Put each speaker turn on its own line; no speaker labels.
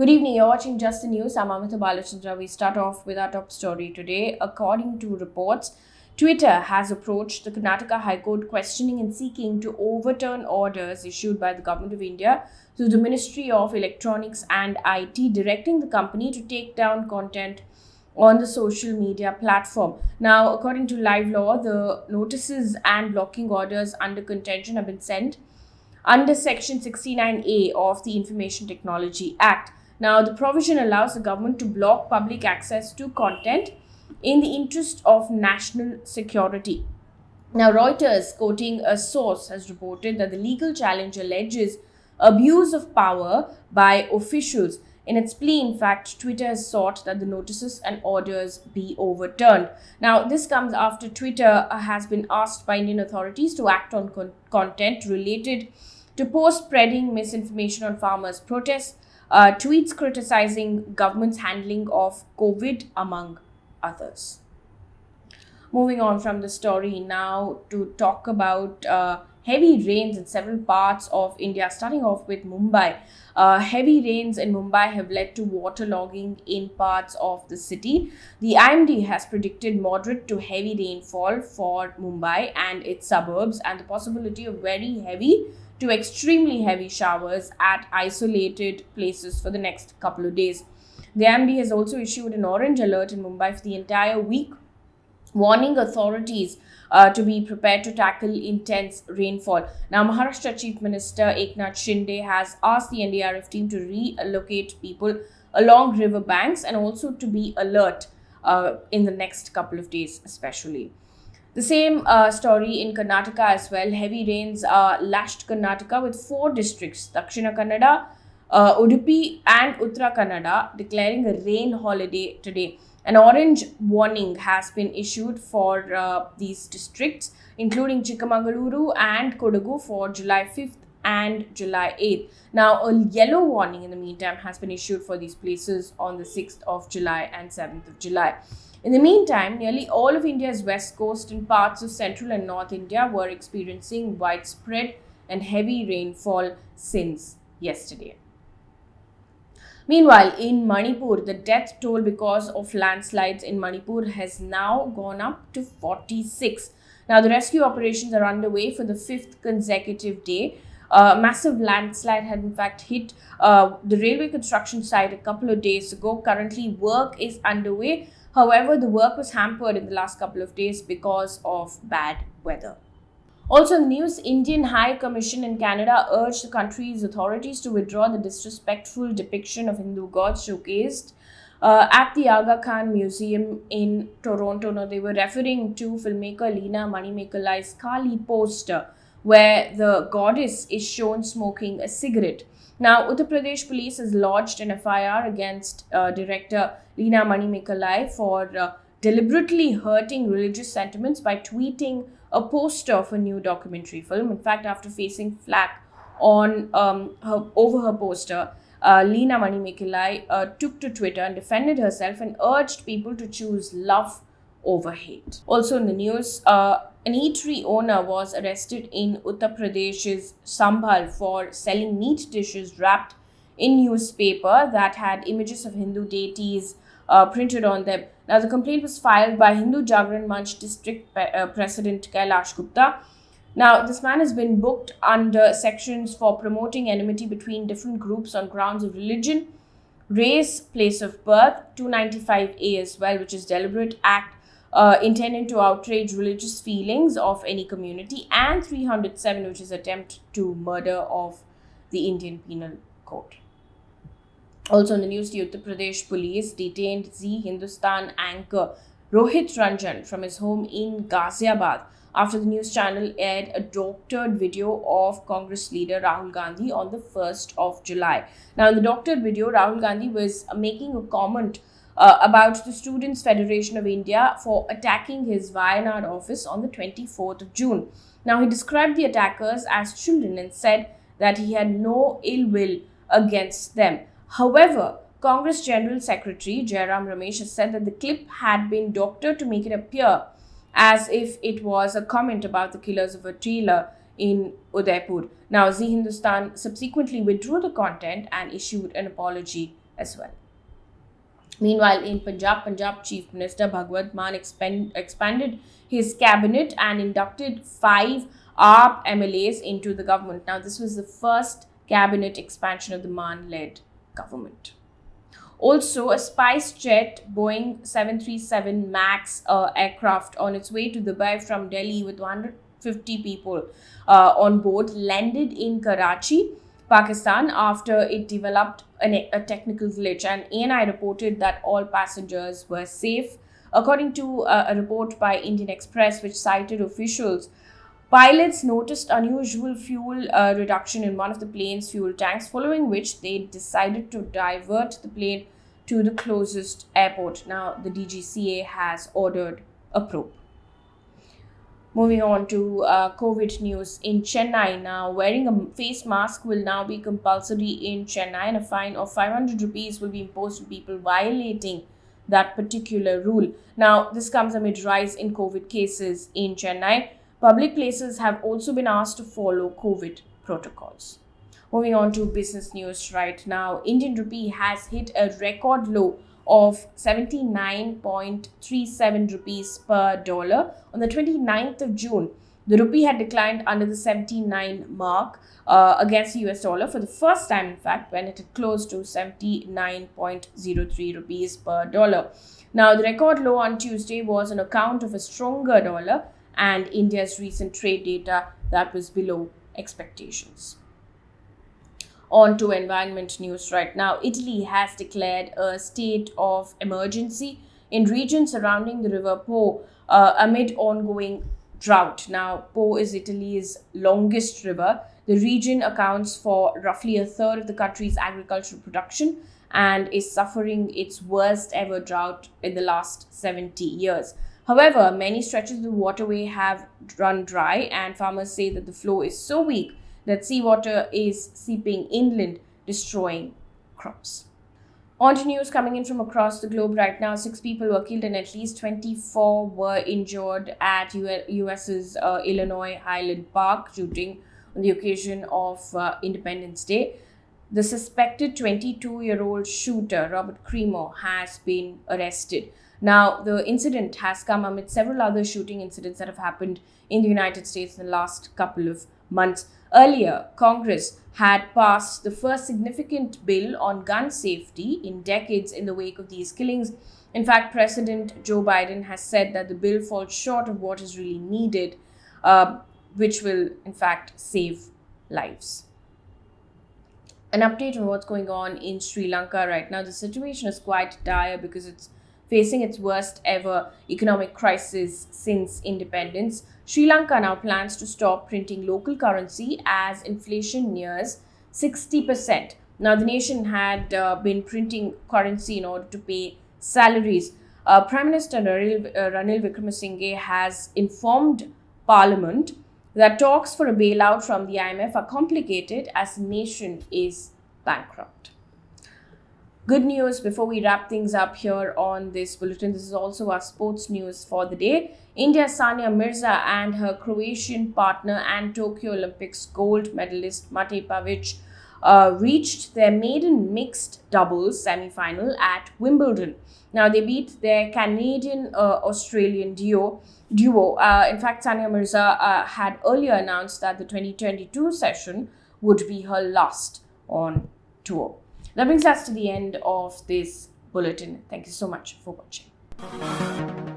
Good evening, you're watching Just the News. I'm Amita Balachandra. We start off with our top story today. According to reports, Twitter has approached the Karnataka High Court questioning and seeking to overturn orders issued by the Government of India through the Ministry of Electronics and IT, directing the company to take down content on the social media platform. Now, according to Live Law, the notices and blocking orders under contention have been sent under Section 69A of the Information Technology Act. Now, the provision allows the government to block public access to content in the interest of national security. Now, Reuters, quoting a source, has reported that the legal challenge alleges abuse of power by officials. In its plea, in fact, Twitter has sought that the notices and orders be overturned. Now, this comes after Twitter has been asked by Indian authorities to act on content related to post spreading misinformation on farmers' protests, tweets criticizing government's handling of COVID, among others. Moving on from the story now to talk about heavy rains in several parts of India, starting off with Mumbai. Heavy rains in Mumbai have led to waterlogging in parts of the city. The IMD has predicted moderate to heavy rainfall for Mumbai and its suburbs, and the possibility of very heavy to extremely heavy showers at isolated places for the next couple of days. The IMD has also issued an orange alert in Mumbai for the entire week, warning authorities to be prepared to tackle intense rainfall. Now, Maharashtra Chief Minister Eknath Shinde has asked the NDRF team to reallocate people along river banks and also to be alert in the next couple of days especially. The same story in Karnataka as well. Heavy rains lashed Karnataka with 4 districts, Dakshina Kannada, Udupi and Uttara Kannada, declaring a rain holiday today. An orange warning has been issued for these districts, including Chikmagaluru and Kodagu for July 5th and July 8th. Now, a yellow warning in the meantime has been issued for these places on the 6th of July and 7th of July. In the meantime, nearly all of India's west coast and parts of central and north India were experiencing widespread and heavy rainfall since yesterday. Meanwhile, in Manipur, the death toll because of landslides in Manipur has now gone up to 46. Now, the rescue operations are underway for the 5th consecutive day. A massive landslide had in fact hit the railway construction site a couple of days ago. Currently, work is underway. However, the work was hampered in the last couple of days because of bad weather. Also in the news, Indian High Commission in Canada urged the country's authorities to withdraw the disrespectful depiction of Hindu gods showcased at the Aga Khan Museum in Toronto. Now, they were referring to filmmaker Leena Manimekalai's Kaali poster, where the goddess is shown smoking a cigarette. Now, Uttar Pradesh police has lodged an FIR against director Leena Manimekalai for deliberately hurting religious sentiments by tweeting a poster of a new documentary film. In fact, after facing flack on over her poster, Leena Manimekalai took to Twitter and defended herself and urged people to choose love over hate. Also in the news, an eatery owner was arrested in Uttar Pradesh's Sambhal for selling meat dishes wrapped in newspaper that had images of Hindu deities printed on them. Now, the complaint was filed by Hindu Jagran Manch District President Kailash Gupta. Now, this man has been booked under sections for promoting enmity between different groups on grounds of religion, race, place of birth, 295A as well, which is deliberate act intended to outrage religious feelings of any community, and 307, which is attempt to murder of the Indian Penal Code. Also in the news, the Uttar Pradesh police detained Zee Hindustan anchor Rohit Ranjan from his home in Ghaziabad after the news channel aired a doctored video of Congress leader Rahul Gandhi on the 1st of July. Now, in the doctored video, Rahul Gandhi was making a comment about the Students' Federation of India for attacking his Wayanad office on the 24th of June. Now, he described the attackers as children and said that he had no ill will against them. However, Congress General Secretary Jairam Ramesh has said that the clip had been doctored to make it appear as if it was a comment about the killers of a trailer in Udaipur. Now, Zee Hindustan subsequently withdrew the content and issued an apology as well. Meanwhile, in Punjab Chief Minister Bhagwant Mann expanded his cabinet and inducted 5 AAP MLAs into the government. Now, this was the first cabinet expansion of the Mann-led government. Also, a SpiceJet Boeing 737 MAX aircraft on its way to Dubai from Delhi with 150 people on board landed in Karachi, Pakistan, after it developed a technical glitch, and ANI reported that all passengers were safe. According to a report by Indian Express, which cited officials, pilots noticed unusual fuel reduction in one of the plane's fuel tanks, following which they decided to divert the plane to the closest airport. Now, the DGCA has ordered a probe. Moving on to COVID news in Chennai now. Wearing a face mask will now be compulsory in Chennai, and a fine of 500 rupees will be imposed on people violating that particular rule. Now, this comes amid rise in COVID cases in Chennai. Public places have also been asked to follow COVID protocols. Moving on to business news right now. Indian rupee has hit a record low of 79.37 rupees per dollar on the 29th of June. The rupee had declined under the 79 mark against the US dollar for the first time, in fact, when it had closed to 79.03 rupees per dollar. Now, the record low on Tuesday was on account of a stronger dollar and India's recent trade data that was below expectations. On to environment news right now. Italy has declared a state of emergency in regions surrounding the river Po amid ongoing drought. Now, Po is Italy's longest river. The region accounts for roughly a third of the country's agricultural production and is suffering its worst ever drought in the last 70 years. However, many stretches of the waterway have run dry, and farmers say that the flow is so weak that seawater is seeping inland, destroying crops. On to news coming in from across the globe right now. 6 people were killed and at least 24 were injured at US's Illinois Highland Park shooting on the occasion of Independence Day. The suspected 22-year-old shooter, Robert Cremo, has been arrested. Now, the incident has come amid several other shooting incidents that have happened in the United States in the last couple of months. Earlier, Congress had passed the first significant bill on gun safety in decades in the wake of these killings. In fact, President Joe Biden has said that the bill falls short of what is really needed, which will, in fact, save lives. An update on what's going on in Sri Lanka right now. The situation is quite dire because it's facing its worst ever economic crisis since independence. Sri Lanka now plans to stop printing local currency as inflation nears 60%. Now, the nation had been printing currency in order to pay salaries. Prime Minister Ranil Wickremesinghe has informed Parliament that talks for a bailout from the IMF are complicated as the nation is bankrupt. Good news before we wrap things up here on this bulletin. This is also our sports news for the day. India's Sania Mirza and her Croatian partner and Tokyo Olympics gold medalist Mate Pavic reached their maiden mixed doubles semi-final at Wimbledon. Now, they beat their Canadian-Australian duo. In fact, Sania Mirza had earlier announced that the 2022 session would be her last on tour. That brings us to the end of this bulletin. Thank you so much for watching.